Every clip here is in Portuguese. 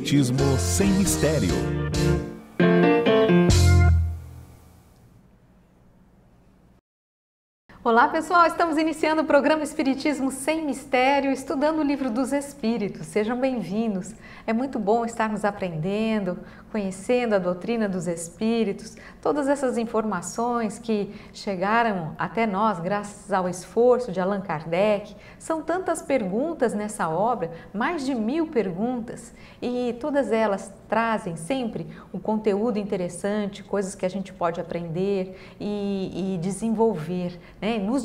Espiritismo sem mistério. Olá pessoal, estamos iniciando o programa Espiritismo Sem Mistério, estudando o Livro dos Espíritos. Sejam bem-vindos. É muito bom estarmos aprendendo, conhecendo a doutrina dos Espíritos, todas essas informações que chegaram até nós graças ao esforço de Allan Kardec. São tantas perguntas nessa obra, mais de 1000 perguntas, e todas elas trazem sempre um conteúdo interessante, coisas que a gente pode aprender e desenvolver, né? Nos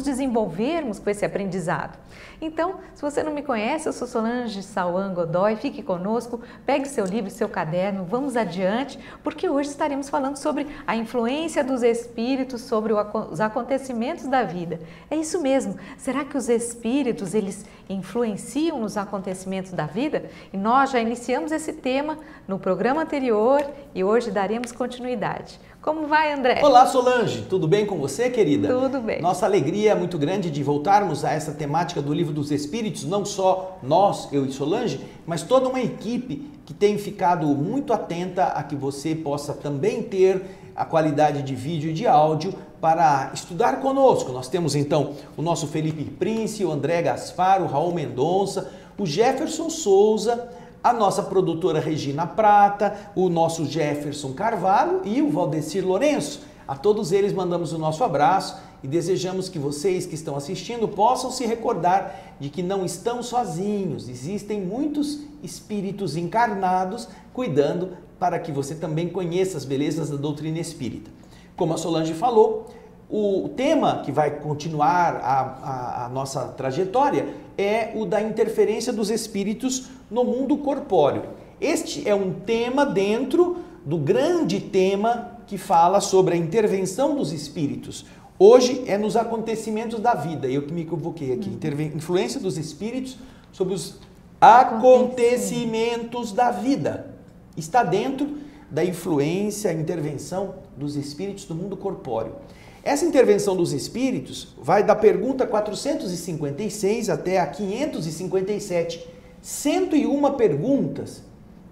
desenvolvermos com esse aprendizado. Então, se você não me conhece, eu sou Solange Sauan Godoy, fique conosco, pegue seu livro, seu caderno, vamos adiante, porque hoje estaremos falando sobre a influência dos espíritos sobre os acontecimentos da vida. É isso mesmo, será que os espíritos, eles influenciam nos acontecimentos da vida? E nós já iniciamos esse tema no programa anterior e hoje daremos continuidade. Como vai, André? Olá, Solange, tudo bem com você, querida? Tudo bem. Nossa alegria é muito grande de voltarmos a essa temática do Livro dos Espíritos, não só nós, eu e Solange, mas toda uma equipe que tem ficado muito atenta a que você possa também ter a qualidade de vídeo e de áudio para estudar conosco. Nós temos então o nosso Felipe Prince, o André Gaspar, o Raul Mendonça, o Jefferson Souza, a nossa produtora Regina Prata, o nosso Jefferson Carvalho e o Valdecir Lourenço. A todos eles mandamos o nosso abraço e desejamos que vocês que estão assistindo possam se recordar de que não estão sozinhos. Existem muitos espíritos encarnados cuidando para que você também conheça as belezas da doutrina espírita. Como a Solange falou, o tema que vai continuar a nossa trajetória é o da interferência dos espíritos no mundo corpóreo. Este é um tema dentro do grande tema que fala sobre a intervenção dos espíritos. Hoje é nos acontecimentos da vida, eu que me equivoquei aqui, influência dos espíritos sobre os acontecimentos da vida. Está dentro da influência, a intervenção dos espíritos no mundo corpóreo. Essa intervenção dos espíritos vai da pergunta 456 até a 557, 101 perguntas.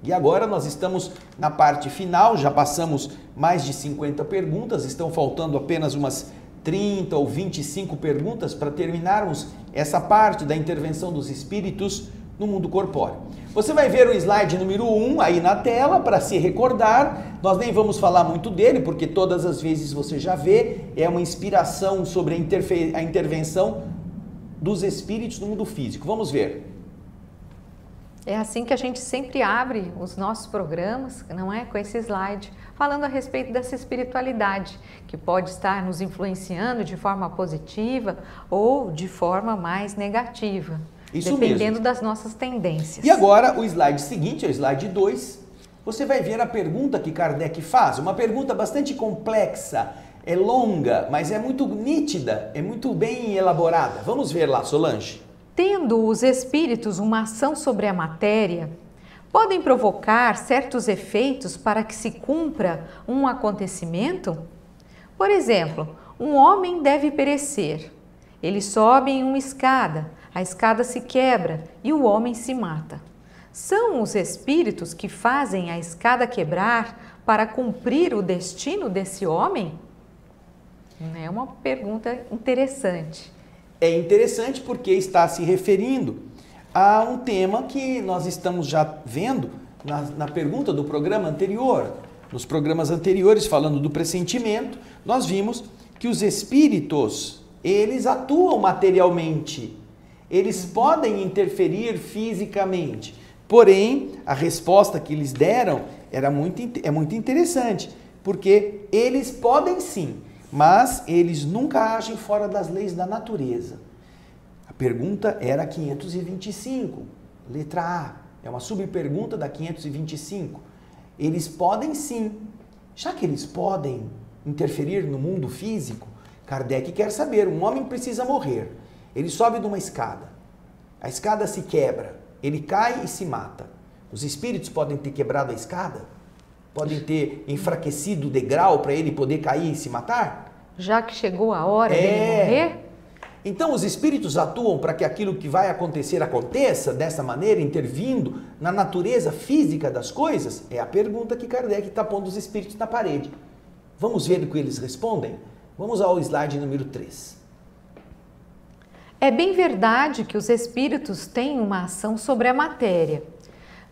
E agora nós estamos na parte final, já passamos mais de 50 perguntas, estão faltando apenas umas 30 ou 25 perguntas para terminarmos essa parte da intervenção dos espíritos no mundo corpóreo. Você vai ver o slide número 1 aí na tela para se recordar. Nós nem vamos falar muito dele, porque todas as vezes você já vê, é uma inspiração sobre a intervenção dos espíritos no mundo físico. Vamos ver. É assim que a gente sempre abre os nossos programas, não é? Com esse slide, falando a respeito dessa espiritualidade, que pode estar nos influenciando de forma positiva ou de forma mais negativa. Isso dependendo mesmo. Das nossas tendências. E agora, o slide seguinte, o slide 2, você vai ver a pergunta que Kardec faz. Uma pergunta bastante complexa, é longa, mas é muito nítida, é muito bem elaborada. Vamos ver lá, Solange. Tendo os espíritos uma ação sobre a matéria, podem provocar certos efeitos para que se cumpra um acontecimento? Por exemplo, um homem deve perecer. Ele sobe em uma escada, a escada se quebra e o homem se mata. São os espíritos que fazem a escada quebrar para cumprir o destino desse homem? É uma pergunta interessante. É interessante porque está se referindo a um tema que nós estamos já vendo na pergunta do programa anterior. Nos programas anteriores, falando do pressentimento, nós vimos que os espíritos, eles atuam materialmente. Eles podem interferir fisicamente, porém, a resposta que eles deram é muito interessante, porque eles podem sim, mas eles nunca agem fora das leis da natureza. A pergunta era 525, letra A, é uma subpergunta da 525. Eles podem sim, já que eles podem interferir no mundo físico, Kardec quer saber, um homem precisa morrer. Ele sobe de uma escada, a escada se quebra, ele cai e se mata. Os espíritos podem ter quebrado a escada? Podem ter enfraquecido o degrau para ele poder cair e se matar? Já que chegou a hora dele morrer? Então os espíritos atuam para que aquilo que vai acontecer aconteça dessa maneira, intervindo na natureza física das coisas? É a pergunta que Kardec está pondo os espíritos na parede. Vamos ver o que eles respondem? Vamos ao slide número 3. É bem verdade que os espíritos têm uma ação sobre a matéria,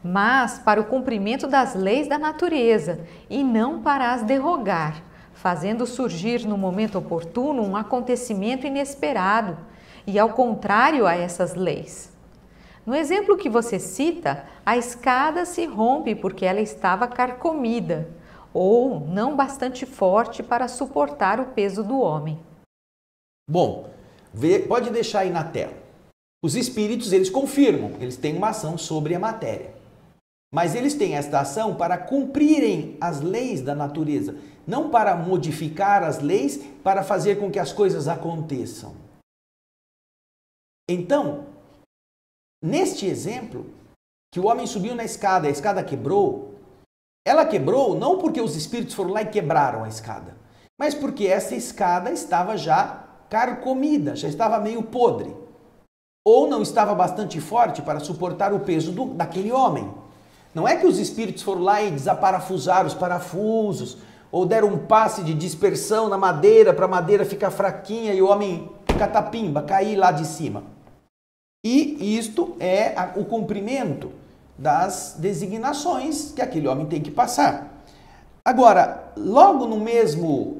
mas para o cumprimento das leis da natureza e não para as derrogar, fazendo surgir no momento oportuno um acontecimento inesperado e ao contrário a essas leis. No exemplo que você cita, a escada se rompe porque ela estava carcomida ou não bastante forte para suportar o peso do homem. Bom, pode deixar aí na tela. Os espíritos, eles confirmam, eles têm uma ação sobre a matéria. Mas eles têm esta ação para cumprirem as leis da natureza, não para modificar as leis, para fazer com que as coisas aconteçam. Então, neste exemplo, que o homem subiu na escada, a escada quebrou, ela quebrou não porque os espíritos foram lá e quebraram a escada, mas porque essa escada estava já carcomida, já estava meio podre, ou não estava bastante forte para suportar o peso daquele homem. Não é que os espíritos foram lá e desaparafusaram os parafusos, ou deram um passe de dispersão na madeira para a madeira ficar fraquinha e o homem catapimba, cair lá de cima. E isto é o cumprimento das designações que aquele homem tem que passar. Agora, logo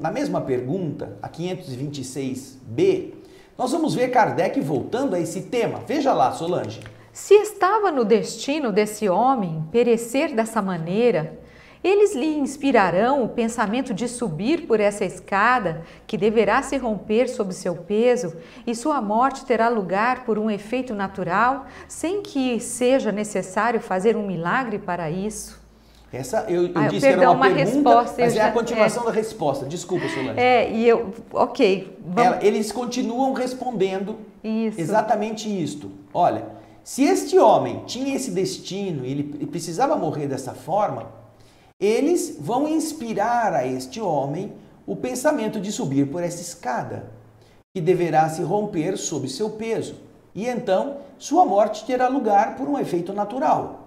na mesma pergunta, a 526b, nós vamos ver Kardec voltando a esse tema. Veja lá, Solange. Se estava no destino desse homem perecer dessa maneira, eles lhe inspirarão o pensamento de subir por essa escada, que deverá se romper sob seu peso, e sua morte terá lugar por um efeito natural, sem que seja necessário fazer um milagre para isso? Essa eu disse que era uma pergunta, resposta, mas é a continuação da resposta. Desculpa, Solange. Ok. Eles continuam respondendo isso. Exatamente isto. Olha, se este homem tinha esse destino e ele precisava morrer dessa forma, eles vão inspirar a este homem o pensamento de subir por essa escada, que deverá se romper sob seu peso, e então sua morte terá lugar por um efeito natural,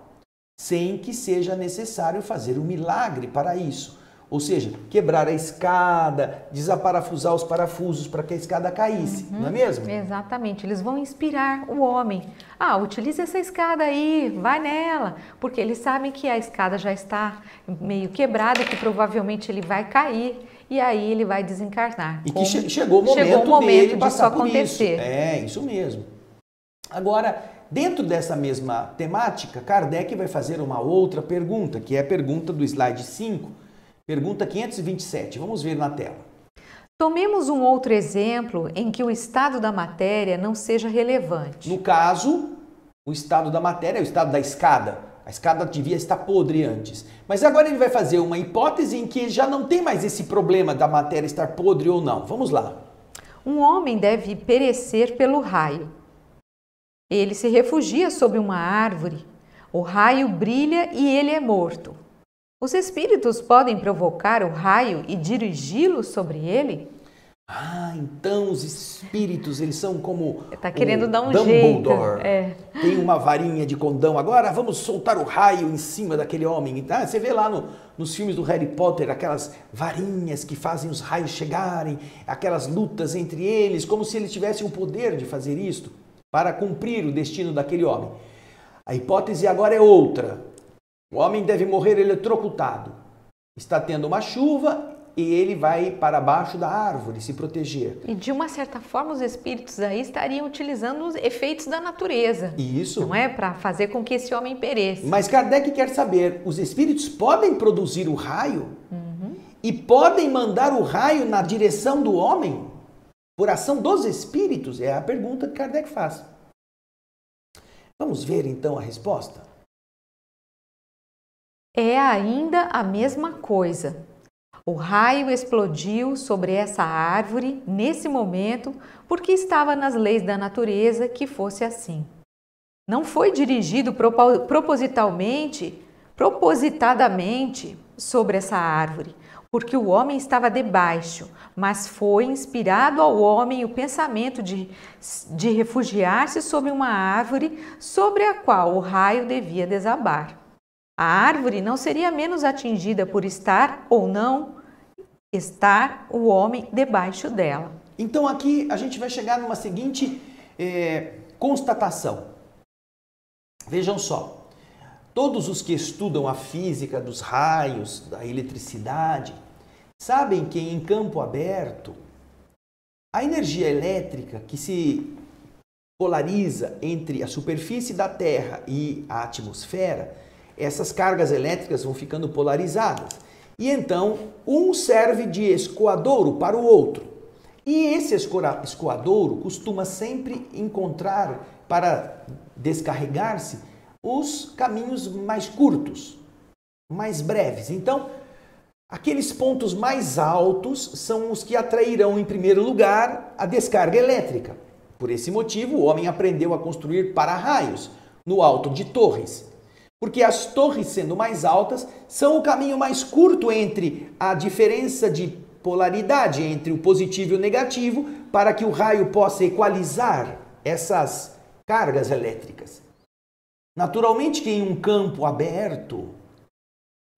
sem que seja necessário fazer um milagre para isso. Ou seja, quebrar a escada, desaparafusar os parafusos para que a escada caísse, não é mesmo? Exatamente, eles vão inspirar o homem. Utilize essa escada aí, vai nela, porque eles sabem que a escada já está meio quebrada, que provavelmente ele vai cair e aí ele vai desencarnar. E que chegou o momento dele passar por acontecer. Isso mesmo. Agora, dentro dessa mesma temática, Kardec vai fazer uma outra pergunta, que é a pergunta do slide 5, pergunta 527. Vamos ver na tela. Tomemos um outro exemplo em que o estado da matéria não seja relevante. No caso, o estado da matéria é o estado da escada. A escada devia estar podre antes. Mas agora ele vai fazer uma hipótese em que já não tem mais esse problema da matéria estar podre ou não. Vamos lá. Um homem deve perecer pelo raio. Ele se refugia sob uma árvore. O raio brilha e ele é morto. Os espíritos podem provocar o raio e dirigi-lo sobre ele? Então os espíritos, eles são como Está querendo dar um Dumbledore. jeito. Tem uma varinha de condão. Agora vamos soltar o raio em cima daquele homem. Você vê lá nos filmes do Harry Potter, aquelas varinhas que fazem os raios chegarem, aquelas lutas entre eles, como se eles tivessem o poder de fazer isto para cumprir o destino daquele homem. A hipótese agora é outra. O homem deve morrer eletrocutado. Está tendo uma chuva e ele vai para baixo da árvore se proteger. E de uma certa forma os espíritos aí estariam utilizando os efeitos da natureza. Isso. Não é? Para fazer com que esse homem pereça. Mas Kardec quer saber, os espíritos podem produzir o raio? E podem mandar o raio na direção do homem? Por ação dos espíritos? É a pergunta que Kardec faz. Vamos ver então a resposta? É ainda a mesma coisa. O raio explodiu sobre essa árvore nesse momento porque estava nas leis da natureza que fosse assim. Não foi dirigido propositadamente sobre essa árvore. porque o homem estava debaixo, mas foi inspirado ao homem o pensamento de refugiar-se sob uma árvore sobre a qual o raio devia desabar. A árvore não seria menos atingida por estar ou não estar o homem debaixo dela. Então aqui a gente vai chegar numa seguinte constatação. Vejam só, todos os que estudam a física dos raios, da eletricidade, sabem que em campo aberto, a energia elétrica que se polariza entre a superfície da Terra e a atmosfera, essas cargas elétricas vão ficando polarizadas. E então, um serve de escoadouro para o outro. E esse escoadouro costuma sempre encontrar, para descarregar-se, os caminhos mais curtos, mais breves. Então, aqueles pontos mais altos são os que atrairão, em primeiro lugar, a descarga elétrica. Por esse motivo, o homem aprendeu a construir para-raios no alto de torres. Porque as torres, sendo mais altas, são o caminho mais curto entre a diferença de polaridade entre o positivo e o negativo, para que o raio possa equalizar essas cargas elétricas. Naturalmente que em um campo aberto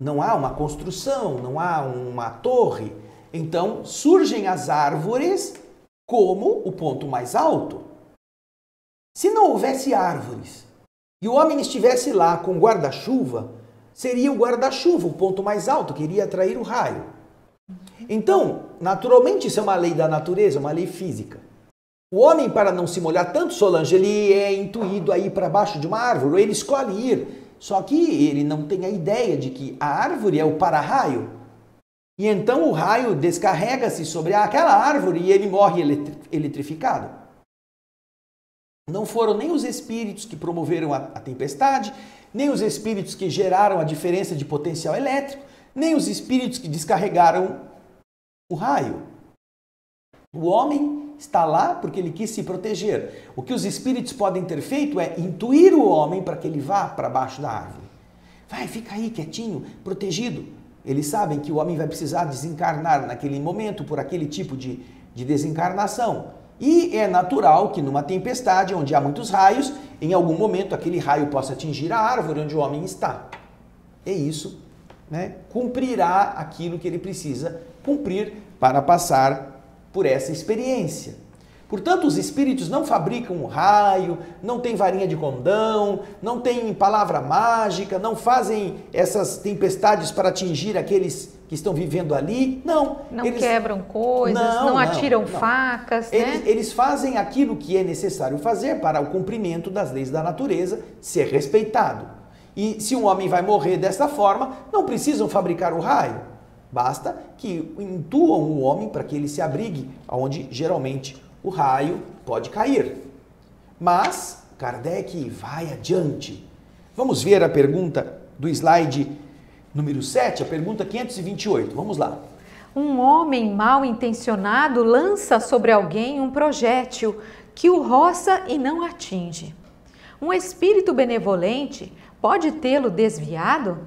não há uma construção, não há uma torre, então surgem as árvores como o ponto mais alto. Se não houvesse árvores, e o homem estivesse lá com guarda-chuva, seria o guarda-chuva o ponto mais alto, que iria atrair o raio. Então, naturalmente, isso é uma lei da natureza, uma lei física. O homem, para não se molhar tanto, Solange, ele é intuído a ir para baixo de uma árvore, ou ele escolhe ir. Só que ele não tem a ideia de que a árvore é o para-raio. E então o raio descarrega-se sobre aquela árvore e ele morre eletrificado. Não foram nem os espíritos que promoveram a tempestade, nem os espíritos que geraram a diferença de potencial elétrico, nem os espíritos que descarregaram o raio. O homem está lá porque ele quis se proteger. O que os espíritos podem ter feito é intuir o homem para que ele vá para baixo da árvore. Vai, fica aí quietinho, protegido. Eles sabem que o homem vai precisar desencarnar naquele momento por aquele tipo de desencarnação. E é natural que numa tempestade, onde há muitos raios, em algum momento aquele raio possa atingir a árvore onde o homem está. É isso, né? Cumprirá aquilo que ele precisa cumprir para passar por essa experiência. Portanto, os espíritos não fabricam um raio, não têm varinha de condão, não têm palavra mágica, não fazem essas tempestades para atingir aqueles que estão vivendo ali. Não. Não quebram coisas, não atiram facas, né? Eles fazem aquilo que é necessário fazer para o cumprimento das leis da natureza ser respeitado. E se um homem vai morrer dessa forma, não precisam fabricar o raio. Basta que intuam o homem para que ele se abrigue, onde geralmente o raio pode cair. Mas Kardec vai adiante. Vamos ver a pergunta do slide número 7, a pergunta 528. Vamos lá. Um homem mal intencionado lança sobre alguém um projétil que o roça e não atinge. Um espírito benevolente pode tê-lo desviado?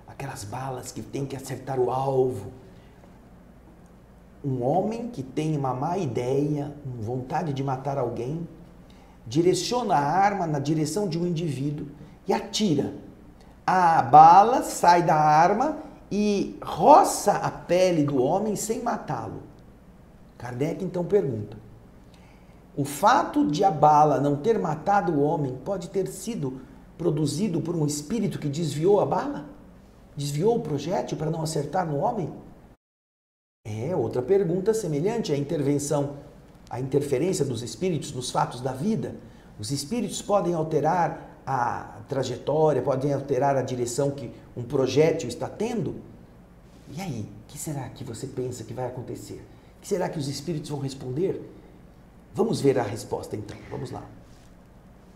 Aquelas balas que tem que acertar o alvo. Um homem que tem uma má ideia, vontade de matar alguém, direciona a arma na direção de um indivíduo e atira. A bala sai da arma e roça a pele do homem sem matá-lo. Kardec então pergunta: o fato de a bala não ter matado o homem pode ter sido produzido por um espírito que desviou a bala? Desviou o projétil para não acertar no homem? Outra pergunta semelhante à interferência dos espíritos nos fatos da vida. Os espíritos podem alterar a trajetória, podem alterar a direção que um projétil está tendo? E aí, o que será que você pensa que vai acontecer? O que será que os espíritos vão responder? Vamos ver a resposta então, vamos lá.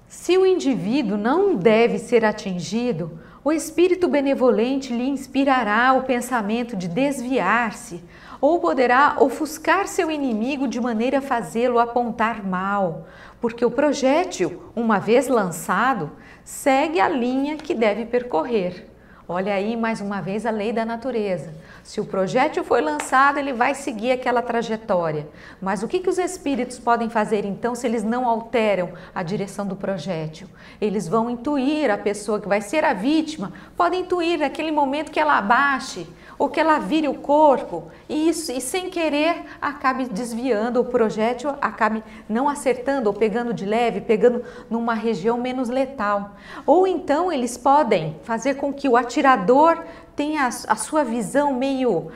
Se o indivíduo não deve ser atingido, o espírito benevolente lhe inspirará o pensamento de desviar-se, ou poderá ofuscar seu inimigo de maneira a fazê-lo apontar mal, porque o projétil, uma vez lançado, segue a linha que deve percorrer. Olha aí mais uma vez a lei da natureza. Se o projétil foi lançado, ele vai seguir aquela trajetória. Mas o que os espíritos podem fazer então se eles não alteram a direção do projétil? Eles vão intuir, a pessoa que vai ser a vítima, pode intuir naquele momento que ela abaixe ou que ela vire o corpo e sem querer acabe desviando o projétil, acabe não acertando ou pegando de leve, pegando numa região menos letal. Ou então eles podem fazer com que o atirador tenha a sua visão meio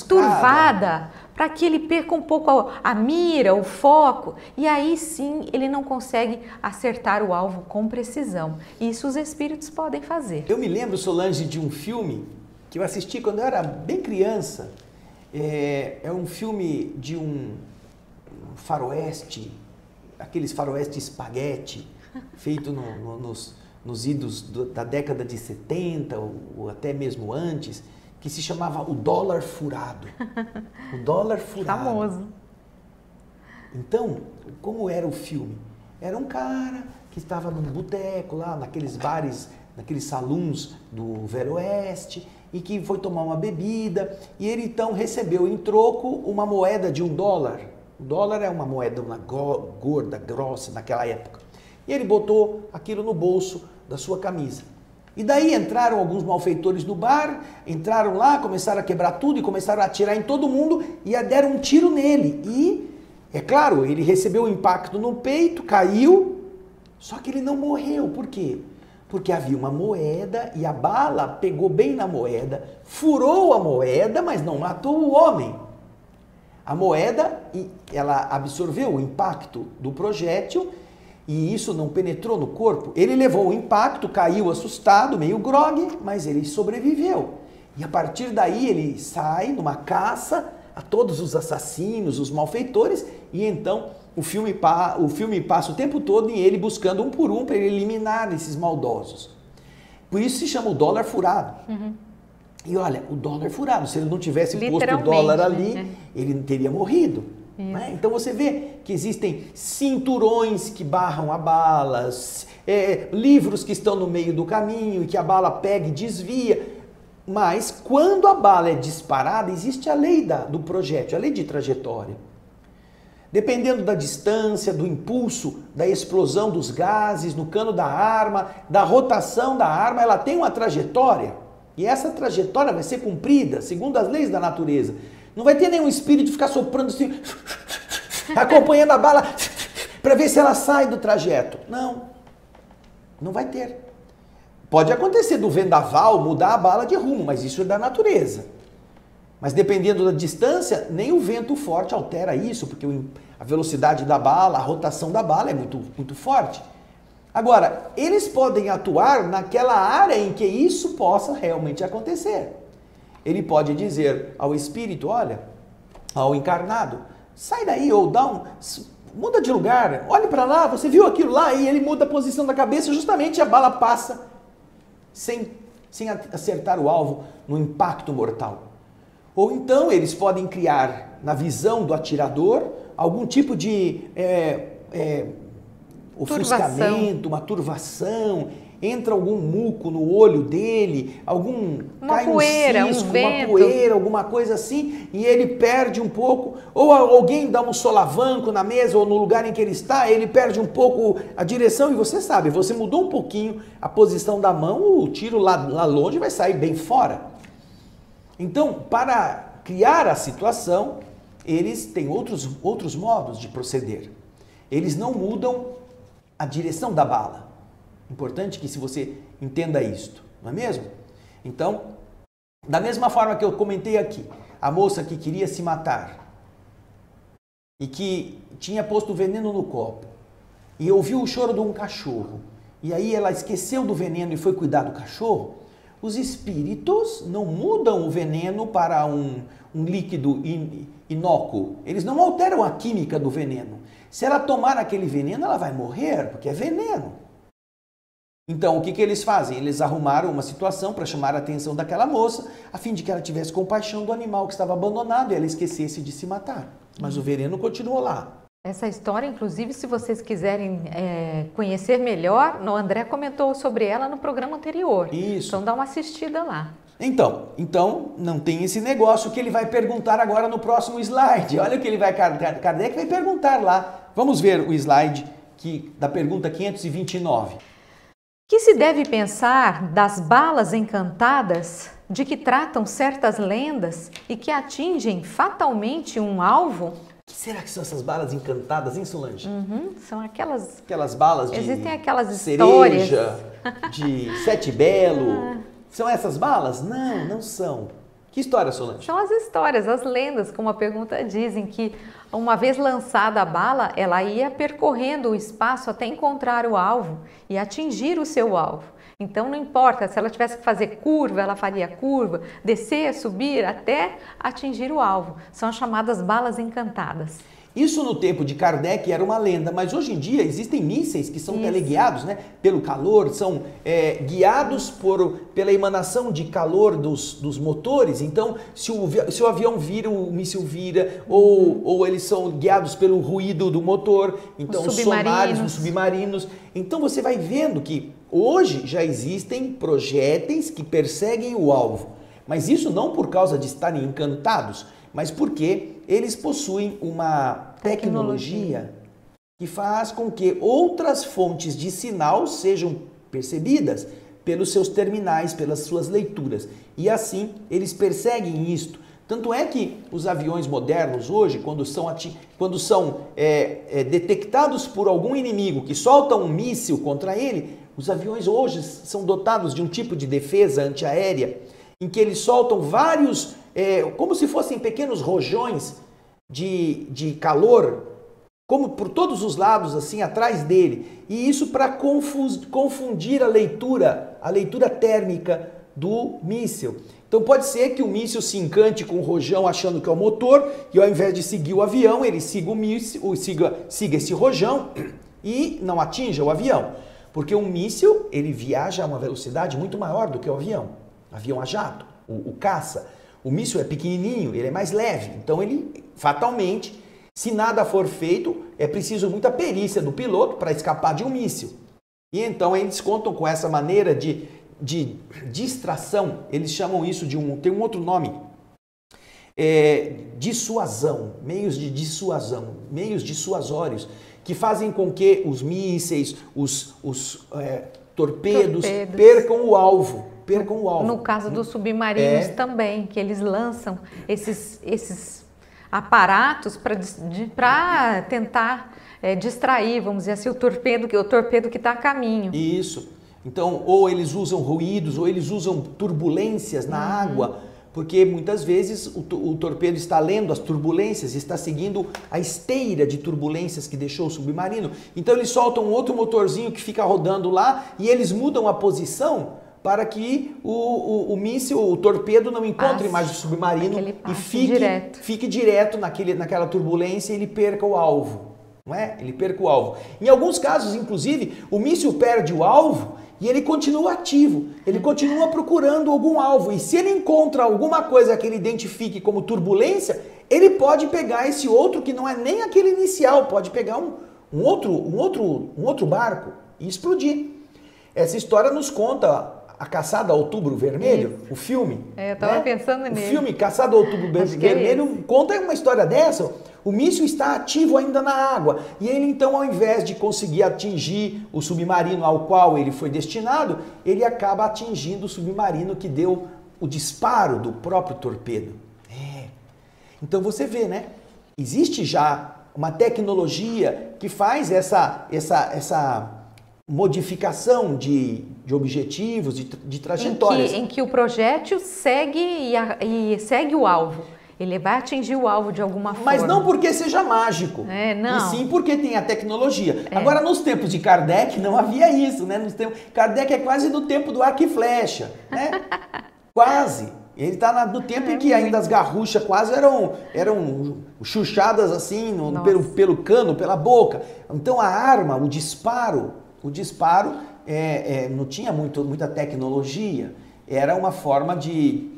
turvada, para que ele perca um pouco a mira, o foco, e aí sim ele não consegue acertar o alvo com precisão. Isso os espíritos podem fazer. Eu me lembro, Solange, de um filme que eu assisti quando eu era bem criança. É um filme de um faroeste, aqueles faroeste espaguete, feito nos idos da década de 70 ou até mesmo antes, que se chamava O Dólar Furado. O Dólar Furado. Famoso. Então, como era o filme? Era um cara que estava num boteco lá, naqueles bares, naqueles salões do Velho Oeste, e que foi tomar uma bebida, e ele então recebeu em troco uma moeda de $1. O dólar é uma moeda gorda, grossa naquela época. E ele botou aquilo no bolso da sua camisa. E daí entraram alguns malfeitores no bar, entraram lá, começaram a quebrar tudo e começaram a atirar em todo mundo e deram um tiro nele. E, é claro, ele recebeu um impacto no peito, caiu, só que ele não morreu. Por quê? Porque havia uma moeda e a bala pegou bem na moeda, furou a moeda, mas não matou o homem. A moeda, ela absorveu o impacto do projétil e isso não penetrou no corpo. Ele levou o impacto, caiu assustado, meio grogue, mas ele sobreviveu. E a partir daí ele sai numa caça a todos os assassinos, os malfeitores, e então o filme passa o tempo todo em ele buscando um por um para ele eliminar esses maldosos. Por isso se chama o dólar furado. Uhum. E olha, o dólar furado, se ele não tivesse posto o dólar ali, né? Ele teria morrido. Né? Então você vê que existem cinturões que barram a balas, livros que estão no meio do caminho e que a bala pega e desvia. Mas quando a bala é disparada, existe a lei do projétil, a lei de trajetória. Dependendo da distância, do impulso, da explosão dos gases no cano da arma, da rotação da arma, ela tem uma trajetória. E essa trajetória vai ser cumprida segundo as leis da natureza. Não vai ter nenhum espírito ficar soprando assim, acompanhando a bala para ver se ela sai do trajeto. Não, não vai ter. Pode acontecer do vendaval mudar a bala de rumo, mas isso é da natureza. Mas dependendo da distância, nem o vento forte altera isso, porque a velocidade da bala, a rotação da bala é muito, muito forte. Agora, eles podem atuar naquela área em que isso possa realmente acontecer. Ele pode dizer ao espírito, olha, ao encarnado, sai daí ou muda de lugar, olhe para lá, você viu aquilo lá, e ele muda a posição da cabeça, justamente a bala passa sem acertar o alvo no impacto mortal. Ou então eles podem criar na visão do atirador algum tipo de ofuscamento, uma turvação, entra algum muco no olho dele, cai um cisco, uma poeira, alguma coisa assim, e ele perde um pouco, ou alguém dá um solavanco na mesa ou no lugar em que ele está, ele perde um pouco a direção, e você sabe, você mudou um pouquinho a posição da mão, o tiro lá longe vai sair bem fora. Então, para criar a situação, eles têm outros modos de proceder. Eles não mudam a direção da bala. Importante que se você entenda isto, não é mesmo? Então, da mesma forma que eu comentei aqui, a moça que queria se matar e que tinha posto veneno no copo e ouviu o choro de um cachorro e aí ela esqueceu do veneno e foi cuidar do cachorro, os espíritos não mudam o veneno para um líquido inócuo. Eles não alteram a química do veneno. Se ela tomar aquele veneno, ela vai morrer, porque é veneno. Então, o que eles fazem? Eles arrumaram uma situação para chamar a atenção daquela moça, a fim de que ela tivesse compaixão do animal que estava abandonado e ela esquecesse de se matar. Mas o veneno continuou lá. Essa história, inclusive, se vocês quiserem conhecer melhor, o André comentou sobre ela no programa anterior. Isso. Então dá uma assistida lá. Então, não tem esse negócio que ele vai perguntar agora no próximo slide. Olha o que ele vai, Kardec vai perguntar lá. Vamos ver o slide da pergunta 529. Que se deve pensar das balas encantadas de que tratam certas lendas e que atingem fatalmente um alvo? O que será que são essas balas encantadas, hein, Solange? São aquelas... Aquelas balas de Existem aquelas cereja, histórias. de sete belo. São essas balas? Não são. Que história, Solange? São as histórias, as lendas, como a pergunta diz, em que uma vez lançada a bala, ela ia percorrendo o espaço até encontrar o alvo e atingir o seu alvo. Então não importa, se ela tivesse que fazer curva, ela faria curva, descer, subir, até atingir o alvo. São as chamadas balas encantadas. Isso no tempo de Kardec era uma lenda, mas hoje em dia existem mísseis que são teleguiados, né, pelo calor, são guiados pela emanação de calor dos motores. Então, se o avião vira, o míssil vira, ou eles são guiados pelo ruído do motor, então sonares nos submarinos. Então você vai vendo que hoje já existem projéteis que perseguem o alvo, mas isso não por causa de estarem encantados, mas porque eles possuem uma tecnologia que faz com que outras fontes de sinal sejam percebidas pelos seus terminais, pelas suas leituras. E assim eles perseguem isto. Tanto é que os aviões modernos hoje, quando são detectados por algum inimigo que solta um míssil contra ele, os aviões hoje são dotados de um tipo de defesa antiaérea em que eles soltam vários, como se fossem pequenos rojões de calor, como por todos os lados, assim, atrás dele. E isso para confundir a leitura térmica do míssil. Então pode ser que o míssil se encante com o rojão achando que é o motor e ao invés de seguir o avião, ele siga o míssil, siga esse rojão e não atinja o avião. Porque um míssil, ele viaja a uma velocidade muito maior do que o avião. Avião a jato, o caça. O míssil é pequenininho, ele é mais leve. Então ele, fatalmente, se nada for feito, é preciso muita perícia do piloto para escapar de um míssil. E então eles contam com essa maneira de distração. Eles chamam isso tem um outro nome. Dissuasão, meios de dissuasão, meios dissuasórios, que fazem com que os mísseis, os torpedos percam o alvo. No caso dos submarinos também, que eles lançam esses aparatos para tentar distrair, vamos dizer assim, o torpedo que está a caminho. Isso. Então, ou eles usam ruídos, ou eles usam turbulências na água, porque muitas vezes o torpedo está lendo as turbulências, está seguindo a esteira de turbulências que deixou o submarino. Então eles soltam um outro motorzinho que fica rodando lá e eles mudam a posição para que o míssil, o torpedo não encontre mais o submarino e fique direto naquela turbulência e ele perca o alvo. Não é? Ele perca o alvo. Em alguns casos, inclusive, o míssil perde o alvo e ele continua ativo, ele continua procurando algum alvo. E se ele encontra alguma coisa que ele identifique como turbulência, ele pode pegar esse outro que não é nem aquele inicial, pode pegar um outro barco e explodir. Essa história nos conta A Caçada ao Outubro Vermelho, o filme. Eu estava pensando nele. O filme Caçada ao Outubro Vermelho conta uma história dessa. O míssil está ativo ainda na água e ele então, ao invés de conseguir atingir o submarino ao qual ele foi destinado, ele acaba atingindo o submarino que deu o disparo do próprio torpedo. Então você vê, né? Existe já uma tecnologia que faz essa modificação de objetivos, de trajetórias. Em que o projétil segue o alvo. Ele vai atingir o alvo de alguma forma. Mas não porque seja mágico, não. E sim porque tem a tecnologia. Agora, nos tempos de Kardec, não havia isso, né? Kardec é quase do tempo do arco e flecha, né? Quase. Ele está no tempo em que ainda as garruchas quase eram chuchadas assim, pelo cano, pela boca. Então, a arma, o disparo não tinha muita tecnologia. Era uma forma de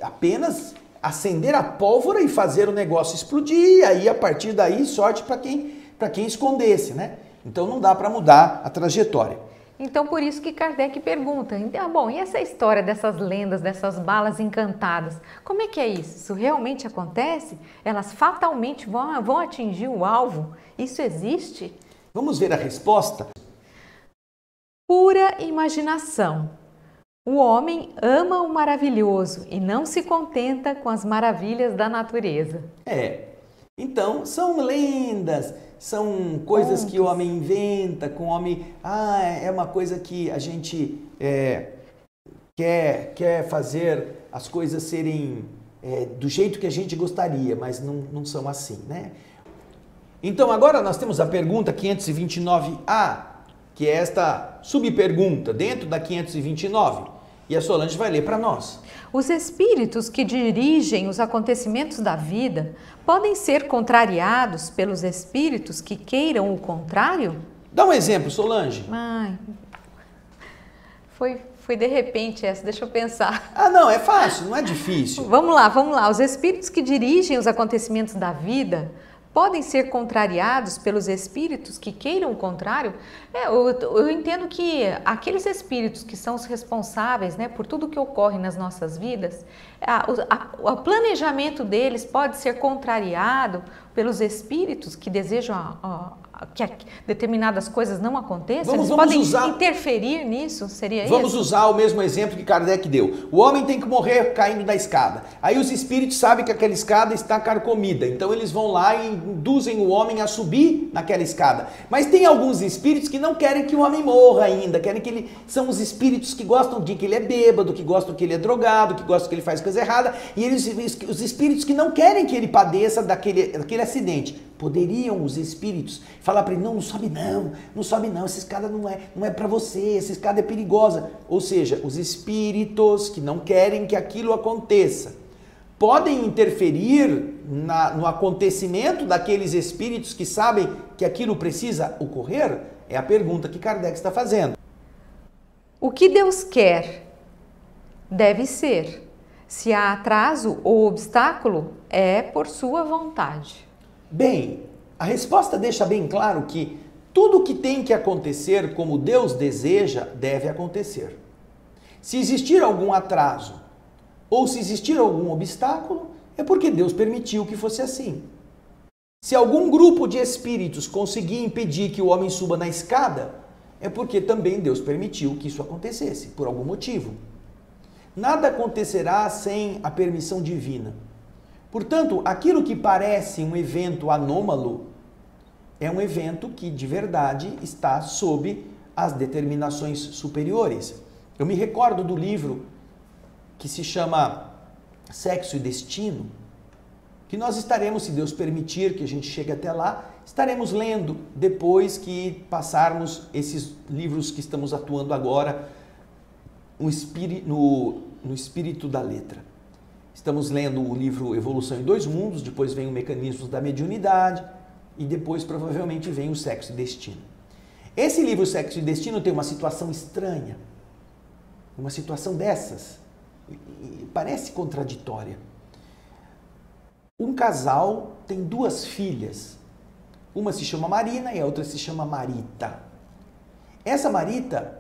apenas acender a pólvora e fazer o negócio explodir, e aí a partir daí sorte para quem escondesse, né? Então não dá para mudar a trajetória. Então por isso que Kardec pergunta, bom, e essa história dessas lendas, dessas balas encantadas, como é que é isso? Isso realmente acontece? Elas fatalmente vão atingir o alvo? Isso existe? Vamos ver a resposta? Pura imaginação. O homem ama o maravilhoso e não se contenta com as maravilhas da natureza. Então são lendas, são coisas que o homem inventa, com o homem... é uma coisa que a gente quer fazer as coisas serem do jeito que a gente gostaria, mas não são assim, né? Então agora nós temos a pergunta 529A, que é esta subpergunta dentro da 529, e a Solange vai ler para nós. Os espíritos que dirigem os acontecimentos da vida podem ser contrariados pelos espíritos que queiram o contrário? Dá um exemplo, Solange. Foi de repente essa, deixa eu pensar. Não, é fácil, não é difícil. Vamos lá. Os espíritos que dirigem os acontecimentos da vida podem ser contrariados pelos espíritos que queiram o contrário? Eu entendo que aqueles espíritos que são os responsáveis, né, por tudo que ocorre nas nossas vidas, o planejamento deles pode ser contrariado pelos espíritos que desejam que determinadas coisas não aconteçam? Eles podem interferir nisso? Seria isso? Vamos usar o mesmo exemplo que Kardec deu. O homem tem que morrer caindo da escada. Aí os espíritos sabem que aquela escada está carcomida. Então eles vão lá e induzem o homem a subir naquela escada. Mas tem alguns espíritos que não querem que o homem morra ainda. São os espíritos que gostam de que ele é bêbado, que gostam que ele é drogado, que gostam que ele faz coisa errada. E os espíritos que não querem que ele padeça daquele acidente. Poderiam os espíritos falar para ele, não sobe não, essa escada não é para você, essa escada é perigosa. Ou seja, os espíritos que não querem que aquilo aconteça podem interferir no acontecimento daqueles espíritos que sabem que aquilo precisa ocorrer? É a pergunta que Kardec está fazendo. O que Deus quer deve ser. Se há atraso ou obstáculo, é por sua vontade. Bem, a resposta deixa bem claro que tudo que tem que acontecer como Deus deseja, deve acontecer. Se existir algum atraso ou se existir algum obstáculo, é porque Deus permitiu que fosse assim. Se algum grupo de espíritos conseguir impedir que o homem suba na escada, é porque também Deus permitiu que isso acontecesse, por algum motivo. Nada acontecerá sem a permissão divina. Portanto, aquilo que parece um evento anômalo é um evento que, de verdade, está sob as determinações superiores. Eu me recordo do livro que se chama Sexo e Destino, que nós estaremos, se Deus permitir que a gente chegue até lá, estaremos lendo depois que passarmos esses livros que estamos atuando agora no espírito da letra. Estamos lendo o livro Evolução em Dois Mundos, depois vem o Mecanismos da Mediunidade e depois provavelmente vem o Sexo e Destino. Esse livro Sexo e Destino tem uma situação estranha, uma situação dessas, parece contraditória. Um casal tem duas filhas, uma se chama Marina e a outra se chama Marita. Essa Marita,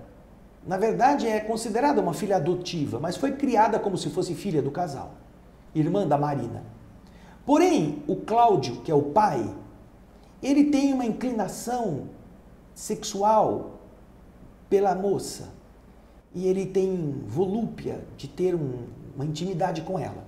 na verdade, é considerada uma filha adotiva, mas foi criada como se fosse filha do casal, irmã da Marina. Porém, o Cláudio, que é o pai, ele tem uma inclinação sexual pela moça e ele tem volúpia de ter uma intimidade com ela.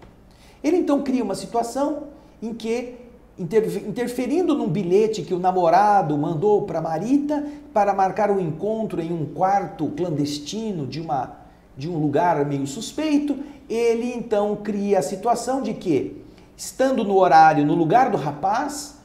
Ele então cria uma situação em que, interferindo num bilhete que o namorado mandou para Marita para marcar um encontro em um quarto clandestino de um lugar meio suspeito, ele então cria a situação de que, estando no horário, no lugar do rapaz,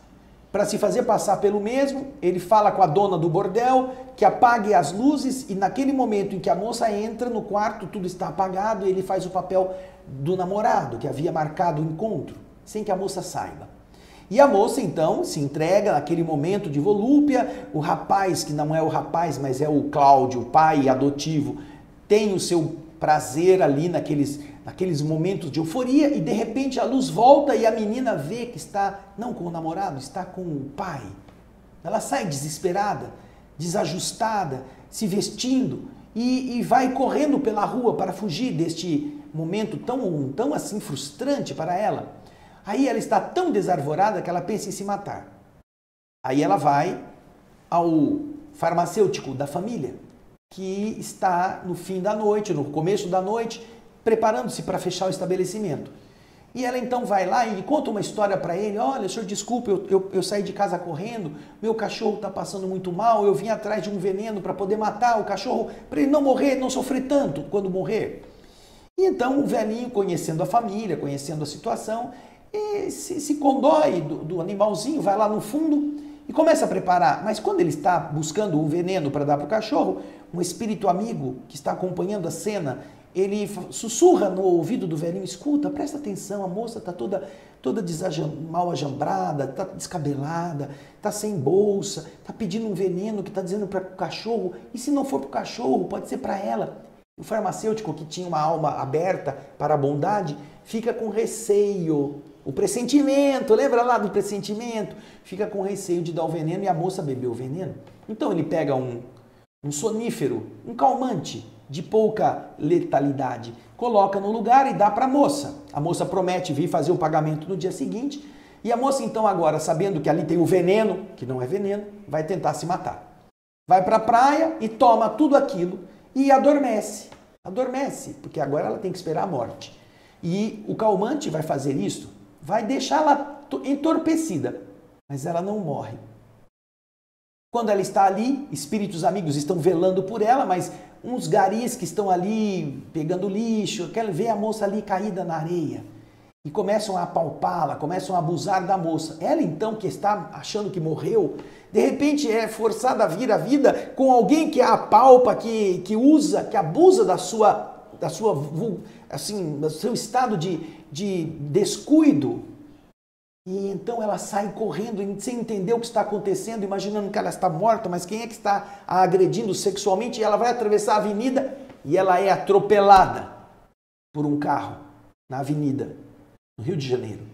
para se fazer passar pelo mesmo, ele fala com a dona do bordel que apague as luzes e naquele momento em que a moça entra no quarto, tudo está apagado e ele faz o papel do namorado que havia marcado o encontro, sem que a moça saiba. E a moça então se entrega naquele momento de volúpia, o rapaz, que não é o rapaz, mas é o Cláudio, o pai adotivo, tem o seu prazer ali naqueles momentos de euforia, e de repente a luz volta e a menina vê que está, não com o namorado, está com o pai. Ela sai desesperada, desajustada, se vestindo e vai correndo pela rua para fugir deste momento tão assim frustrante para ela. Aí ela está tão desarvorada que ela pensa em se matar. Aí ela vai ao farmacêutico da família, que está no fim da noite, no começo da noite, preparando-se para fechar o estabelecimento. E ela então vai lá e conta uma história para ele. Olha, senhor, desculpe, eu saí de casa correndo, meu cachorro está passando muito mal, eu vim atrás de um veneno para poder matar o cachorro, para ele não morrer, não sofrer tanto quando morrer. E então o velhinho, conhecendo a família, conhecendo a situação, se condói do animalzinho, vai lá no fundo e começa a preparar. Mas quando ele está buscando o veneno para dar para o cachorro, um espírito amigo que está acompanhando a cena, ele sussurra no ouvido do velhinho: escuta, presta atenção, a moça está toda mal ajambrada, está descabelada, está sem bolsa, está pedindo um veneno que está dizendo para o cachorro, e se não for para o cachorro, pode ser para ela. O farmacêutico, que tinha uma alma aberta para a bondade, fica com receio. O pressentimento, lembra lá do pressentimento? Fica com receio de dar o veneno e a moça bebeu o veneno. Então ele pega um sonífero, um calmante de pouca letalidade, coloca no lugar e dá para a moça. A moça promete vir fazer o pagamento no dia seguinte, e a moça então agora, sabendo que ali tem o veneno, que não é veneno, vai tentar se matar. Vai para a praia e toma tudo aquilo e adormece. Adormece, porque agora ela tem que esperar a morte. E o calmante vai fazer isso, vai deixá-la entorpecida, mas ela não morre. Quando ela está ali, espíritos amigos estão velando por ela, mas uns garis que estão ali pegando lixo, querem ver a moça ali caída na areia e começam a apalpá-la, começam a abusar da moça. Ela então, que está achando que morreu, de repente é forçada a vir à vida com alguém que a apalpa, que usa, que abusa do seu estado de descuido. E então ela sai correndo sem entender o que está acontecendo, imaginando que ela está morta, mas quem é que está a agredindo sexualmente? E ela vai atravessar a avenida e ela é atropelada por um carro na avenida, no Rio de Janeiro.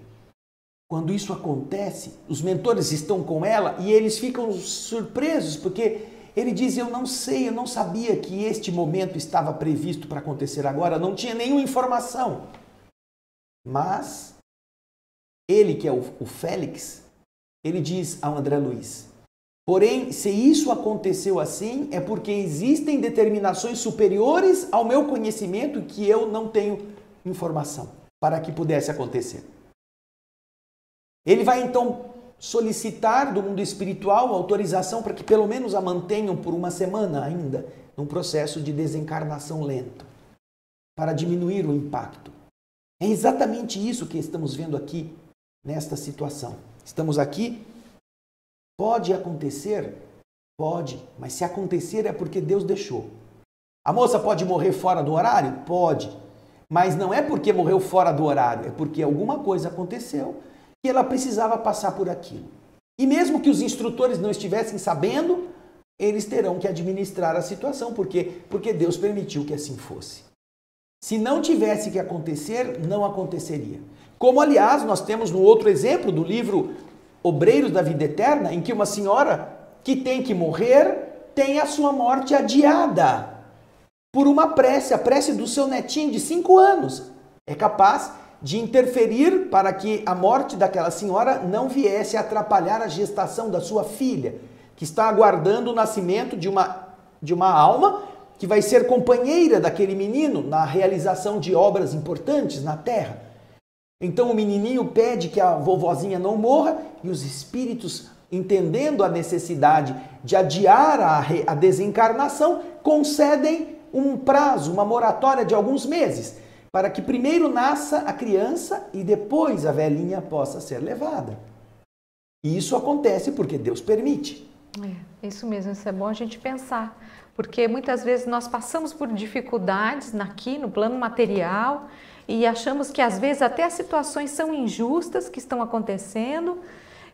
Quando isso acontece, os mentores estão com ela e eles ficam surpresos, porque ele diz: eu não sei, eu não sabia que este momento estava previsto para acontecer agora, não tinha nenhuma informação. Mas ele, que é o Félix, ele diz ao André Luiz: porém, se isso aconteceu assim, é porque existem determinações superiores ao meu conhecimento que eu não tenho informação para que pudesse acontecer. Ele vai então solicitar do mundo espiritual autorização para que pelo menos a mantenham por uma semana ainda, num processo de desencarnação lento, para diminuir o impacto. É exatamente isso que estamos vendo aqui nesta situação. Estamos aqui, pode acontecer? Pode, mas se acontecer é porque Deus deixou. A moça pode morrer fora do horário? Pode, mas não é porque morreu fora do horário, é porque alguma coisa aconteceu que ela precisava passar por aquilo. E mesmo que os instrutores não estivessem sabendo, eles terão que administrar a situação, porque Deus permitiu que assim fosse. Se não tivesse que acontecer, não aconteceria. Como, aliás, nós temos no outro exemplo do livro Obreiros da Vida Eterna, em que uma senhora que tem que morrer tem a sua morte adiada por uma prece, a prece do seu netinho de 5 anos. É capaz de interferir para que a morte daquela senhora não viesse a atrapalhar a gestação da sua filha, que está aguardando o nascimento de uma alma que vai ser companheira daquele menino na realização de obras importantes na Terra. Então o menininho pede que a vovozinha não morra e os espíritos, entendendo a necessidade de adiar a desencarnação, concedem um prazo, uma moratória de alguns meses, para que primeiro nasça a criança e depois a velhinha possa ser levada. E isso acontece porque Deus permite. É, isso mesmo, isso é bom a gente pensar, porque muitas vezes nós passamos por dificuldades aqui no plano material e achamos que às vezes até as situações são injustas que estão acontecendo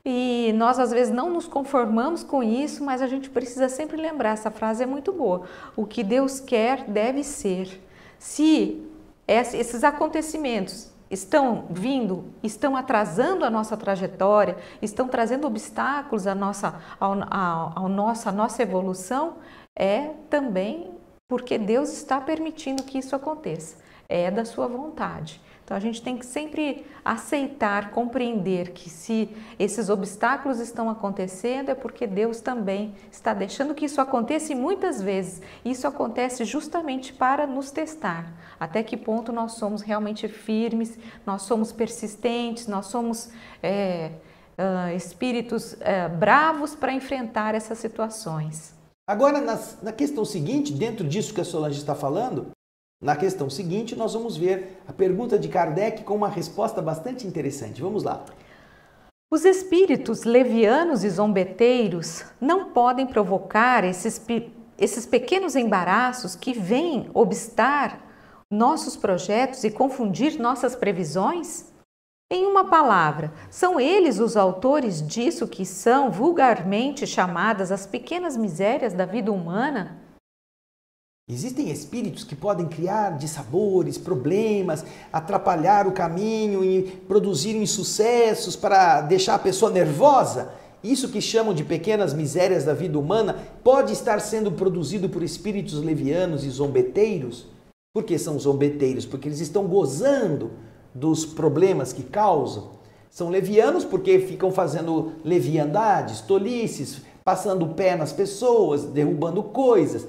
e nós às vezes não nos conformamos com isso, mas a gente precisa sempre lembrar, essa frase é muito boa: o que Deus quer deve ser. Se esses acontecimentos estão vindo, estão atrasando a nossa trajetória, estão trazendo obstáculos à nossa evolução, é também porque Deus está permitindo que isso aconteça. É da sua vontade. Então a gente tem que sempre aceitar, compreender que se esses obstáculos estão acontecendo é porque Deus também está deixando que isso aconteça, e muitas vezes isso acontece justamente para nos testar. Até que ponto nós somos realmente firmes, nós somos persistentes, nós somos espíritos bravos para enfrentar essas situações. Agora, na questão seguinte, dentro disso que a Solange está falando, na questão seguinte, nós vamos ver a pergunta de Kardec com uma resposta bastante interessante. Vamos lá. Os espíritos levianos e zombeteiros não podem provocar esses pequenos embaraços que vêm obstar nossos projetos e confundir nossas previsões? Em uma palavra, são eles os autores disso que são vulgarmente chamadas as pequenas misérias da vida humana? Existem espíritos que podem criar dissabores, problemas, atrapalhar o caminho e produzir insucessos para deixar a pessoa nervosa. Isso que chamam de pequenas misérias da vida humana pode estar sendo produzido por espíritos levianos e zombeteiros. Por que são zombeteiros? Porque eles estão gozando dos problemas que causam. São levianos porque ficam fazendo leviandades, tolices, passando o pé nas pessoas, derrubando coisas.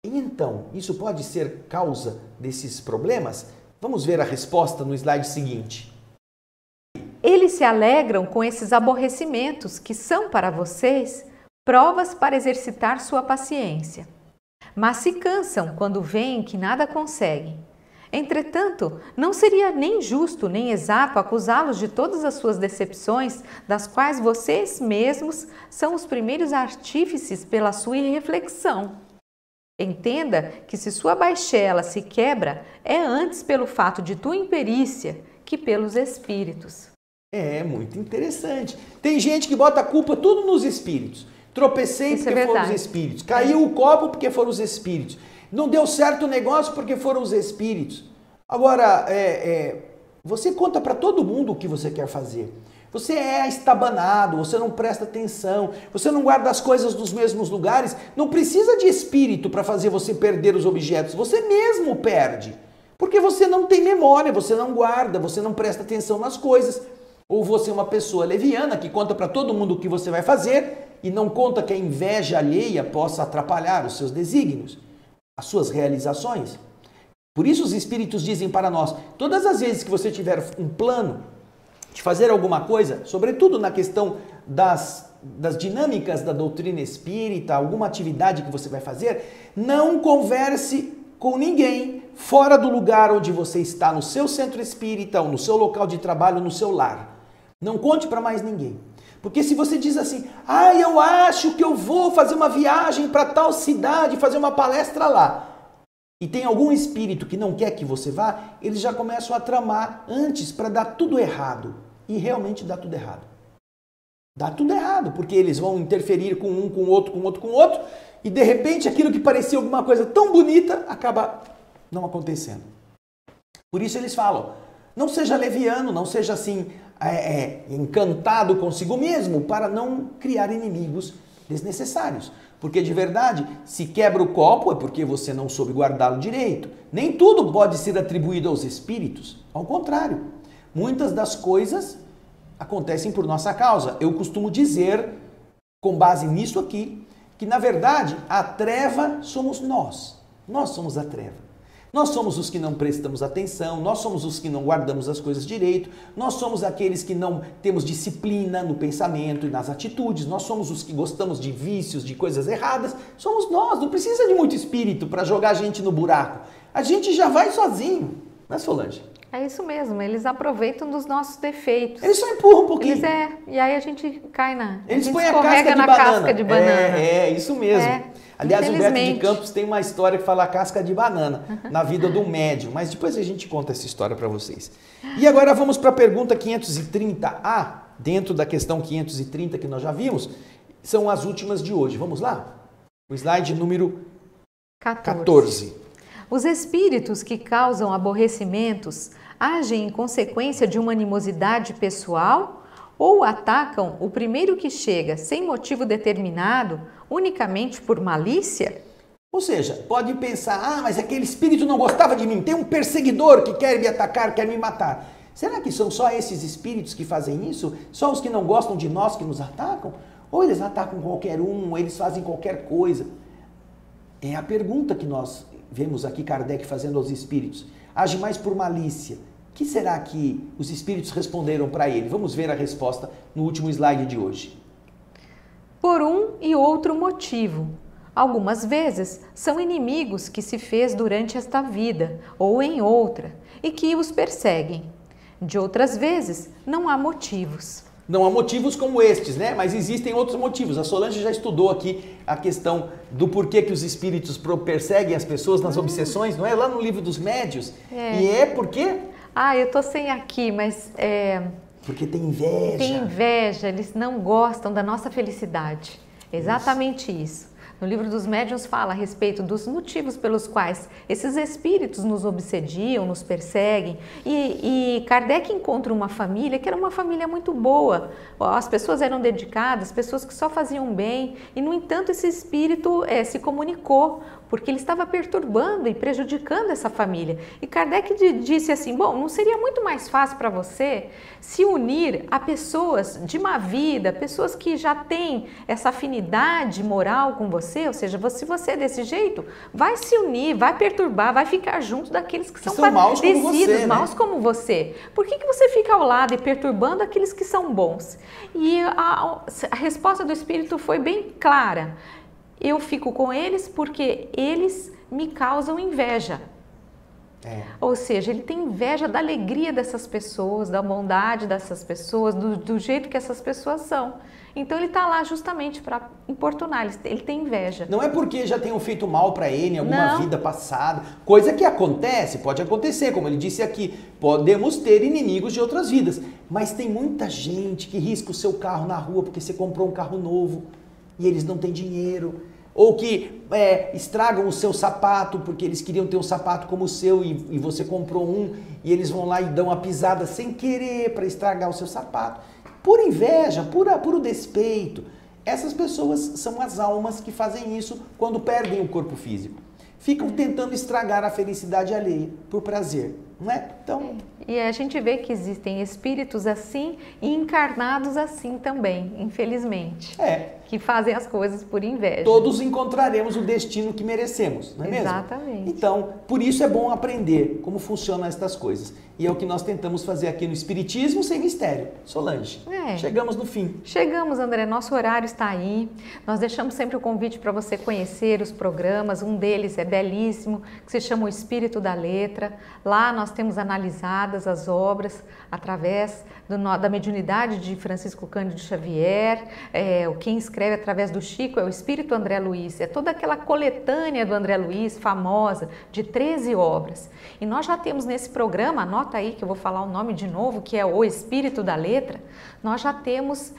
Então, isso pode ser causa desses problemas? Vamos ver a resposta no slide seguinte. Eles se alegram com esses aborrecimentos que são para vocês provas para exercitar sua paciência. Mas se cansam quando veem que nada conseguem. Entretanto, não seria nem justo nem exato acusá-los de todas as suas decepções, das quais vocês mesmos são os primeiros artífices pela sua irreflexão. Entenda que se sua baixela se quebra, é antes pelo fato de tua imperícia que pelos espíritos. É muito interessante. Tem gente que bota a culpa tudo nos espíritos. Tropecei Isso porque foram os espíritos. Caiu o copo porque foram os espíritos. Não deu certo o negócio porque foram os espíritos. Agora, você conta para todo mundo o que você quer fazer. Você é estabanado, você não presta atenção, você não guarda as coisas nos mesmos lugares. Não precisa de espírito para fazer você perder os objetos. Você mesmo perde. Porque você não tem memória, você não guarda, você não presta atenção nas coisas. Ou você é uma pessoa leviana que conta para todo mundo o que você vai fazer e não conta que a inveja alheia possa atrapalhar os seus desígnios, as suas realizações. Por isso os espíritos dizem para nós, todas as vezes que você tiver um plano de fazer alguma coisa, sobretudo na questão das dinâmicas da doutrina espírita, alguma atividade que você vai fazer, não converse com ninguém fora do lugar onde você está, no seu centro espírita, ou no seu local de trabalho, no seu lar. Não conte para mais ninguém. Porque se você diz assim, eu acho que eu vou fazer uma viagem para tal cidade, fazer uma palestra lá, e tem algum espírito que não quer que você vá, eles já começam a tramar antes para dar tudo errado. E realmente dá tudo errado. Dá tudo errado, porque eles vão interferir com um, com outro, com outro, com outro, e de repente aquilo que parecia alguma coisa tão bonita acaba não acontecendo. Por isso eles falam, não seja leviano, não seja assim, encantado consigo mesmo, para não criar inimigos desnecessários. Porque de verdade, se quebra o copo é porque você não soube guardá-lo direito. Nem tudo pode ser atribuído aos espíritos. Ao contrário, muitas das coisas acontecem por nossa causa. Eu costumo dizer, com base nisso aqui, que na verdade a treva somos nós. Nós somos a treva. Nós somos os que não prestamos atenção, nós somos os que não guardamos as coisas direito, nós somos aqueles que não temos disciplina no pensamento e nas atitudes, nós somos os que gostamos de vícios, de coisas erradas, somos nós, não precisa de muito espírito para jogar a gente no buraco, a gente já vai sozinho, não é, Solange? É isso mesmo, eles aproveitam dos nossos defeitos. Eles só empurram um pouquinho. E aí a gente cai Eles põem casca de banana. É, isso mesmo. Aliás, o Humberto de Campos tem uma história que fala a casca de banana na vida do médium, mas depois a gente conta essa história para vocês. E agora vamos para a pergunta 530A, dentro da questão 530 que nós já vimos, são as últimas de hoje. Vamos lá? O slide número 14. Os espíritos que causam aborrecimentos agem em consequência de uma animosidade pessoal ou atacam o primeiro que chega sem motivo determinado, unicamente por malícia? Ou seja, pode pensar, mas aquele espírito não gostava de mim, tem um perseguidor que quer me atacar, quer me matar. Será que são só esses espíritos que fazem isso? Só os que não gostam de nós que nos atacam? Ou eles atacam qualquer um, ou eles fazem qualquer coisa? É a pergunta que nós vemos aqui Kardec fazendo aos espíritos. Age mais por malícia. O que será que os espíritos responderam para ele? Vamos ver a resposta no último slide de hoje. Por um e outro motivo. Algumas vezes são inimigos que se fez durante esta vida ou em outra e que os perseguem. De outras vezes, não há motivos. Não há motivos como estes, né? Mas existem outros motivos. A Solange já estudou aqui a questão do porquê que os espíritos perseguem as pessoas nas obsessões, não é? Lá no livro dos médios. E é porque... eu tô sem aqui, mas... Porque tem inveja. Tem inveja, eles não gostam da nossa felicidade. Exatamente isso. No livro dos médiuns fala a respeito dos motivos pelos quais esses espíritos nos obsediam, nos perseguem. E Kardec encontra uma família que era uma família muito boa. As pessoas eram dedicadas, pessoas que só faziam bem. E, no entanto, esse espírito se comunicou, porque ele estava perturbando e prejudicando essa família. E Kardec disse assim, bom, não seria muito mais fácil para você se unir a pessoas de má vida, pessoas que já têm essa afinidade moral com você, ou seja, se você é desse jeito, vai se unir, vai perturbar, vai ficar junto daqueles que são maus como você, maus como você. Por que você fica ao lado e perturbando aqueles que são bons? E a resposta do espírito foi bem clara. Eu fico com eles porque eles me causam inveja. Ou seja, ele tem inveja da alegria dessas pessoas, da bondade dessas pessoas, do jeito que essas pessoas são. Então ele está lá justamente para importunar, ele tem inveja. Não é porque já tenham feito mal para ele em alguma vida passada, coisa que acontece, pode acontecer, como ele disse aqui, podemos ter inimigos de outras vidas, mas tem muita gente que risca o seu carro na rua porque você comprou um carro novo e eles não têm dinheiro, ou que estragam o seu sapato porque eles queriam ter um sapato como o seu e você comprou um e eles vão lá e dão uma pisada sem querer para estragar o seu sapato. Por inveja, puro despeito. Essas pessoas são as almas que fazem isso quando perdem o corpo físico. Ficam tentando estragar a felicidade alheia por prazer, não é? Então... E a gente vê que existem espíritos assim e encarnados assim também, infelizmente. Que fazem as coisas por inveja. Todos encontraremos o destino que merecemos, não é mesmo? Exatamente. Então, por isso é bom aprender como funcionam estas coisas. E é o que nós tentamos fazer aqui no Espiritismo Sem Mistério. Solange, chegamos no fim. Chegamos, André. Nosso horário está aí. Nós deixamos sempre o convite para você conhecer os programas. Um deles é belíssimo, que se chama O Espírito da Letra. Lá nós temos analisadas as obras através da mediunidade de Francisco Cândido Xavier. Quem escreve através do Chico é o Espírito André Luiz. É toda aquela coletânea do André Luiz, famosa, de 13 obras. E nós já temos nesse programa, anota aí que eu vou falar o nome de novo, que é O Espírito da Letra. Nós já temos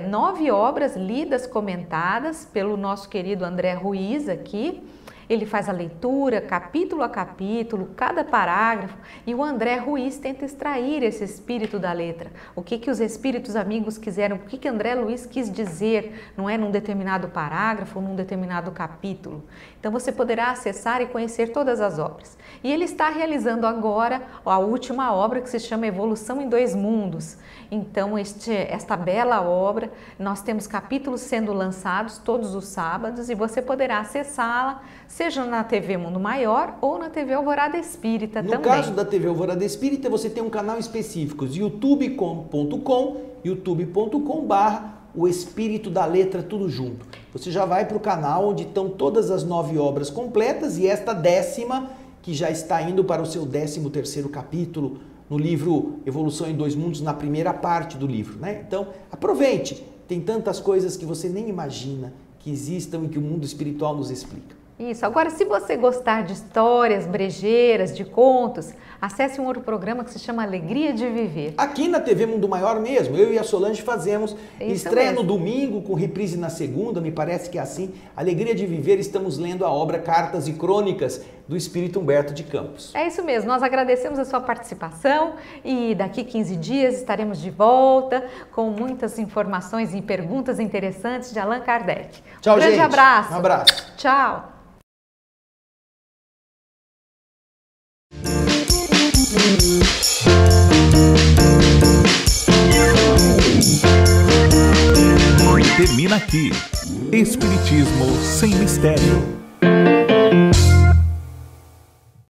9 obras lidas, comentadas pelo nosso querido André Ruiz aqui. Ele faz a leitura, capítulo a capítulo, cada parágrafo, e o André Ruiz tenta extrair esse espírito da letra. O que os espíritos amigos quiseram, o que André Luiz quis dizer, não é num determinado parágrafo ou num determinado capítulo. Então você poderá acessar e conhecer todas as obras. E ele está realizando agora a última obra que se chama Evolução em Dois Mundos. Então esta bela obra, nós temos capítulos sendo lançados todos os sábados e você poderá acessá-la, seja na TV Mundo Maior ou na TV Alvorada Espírita também. No caso da TV Alvorada Espírita, você tem um canal específico, youtube.com/o Espírito da Letra, tudo junto. Você já vai para o canal onde estão todas as 9 obras completas e esta 10ª, que já está indo para o seu 13º capítulo, no livro Evolução em Dois Mundos, na primeira parte do livro, né? Então, aproveite. Tem tantas coisas que você nem imagina que existam e que o mundo espiritual nos explica. Isso. Agora, se você gostar de histórias brejeiras, de contos, acesse um outro programa que se chama Alegria de Viver. Aqui na TV Mundo Maior mesmo, eu e a Solange fazemos estreia no domingo, com reprise na segunda, me parece que é assim. Alegria de Viver, estamos lendo a obra Cartas e Crônicas do Espírito Humberto de Campos. É isso mesmo, nós agradecemos a sua participação e daqui 15 dias estaremos de volta com muitas informações e perguntas interessantes de Allan Kardec. Tchau, grande gente. abraço. Um abraço. Tchau. Termina aqui. Espiritismo sem mistério.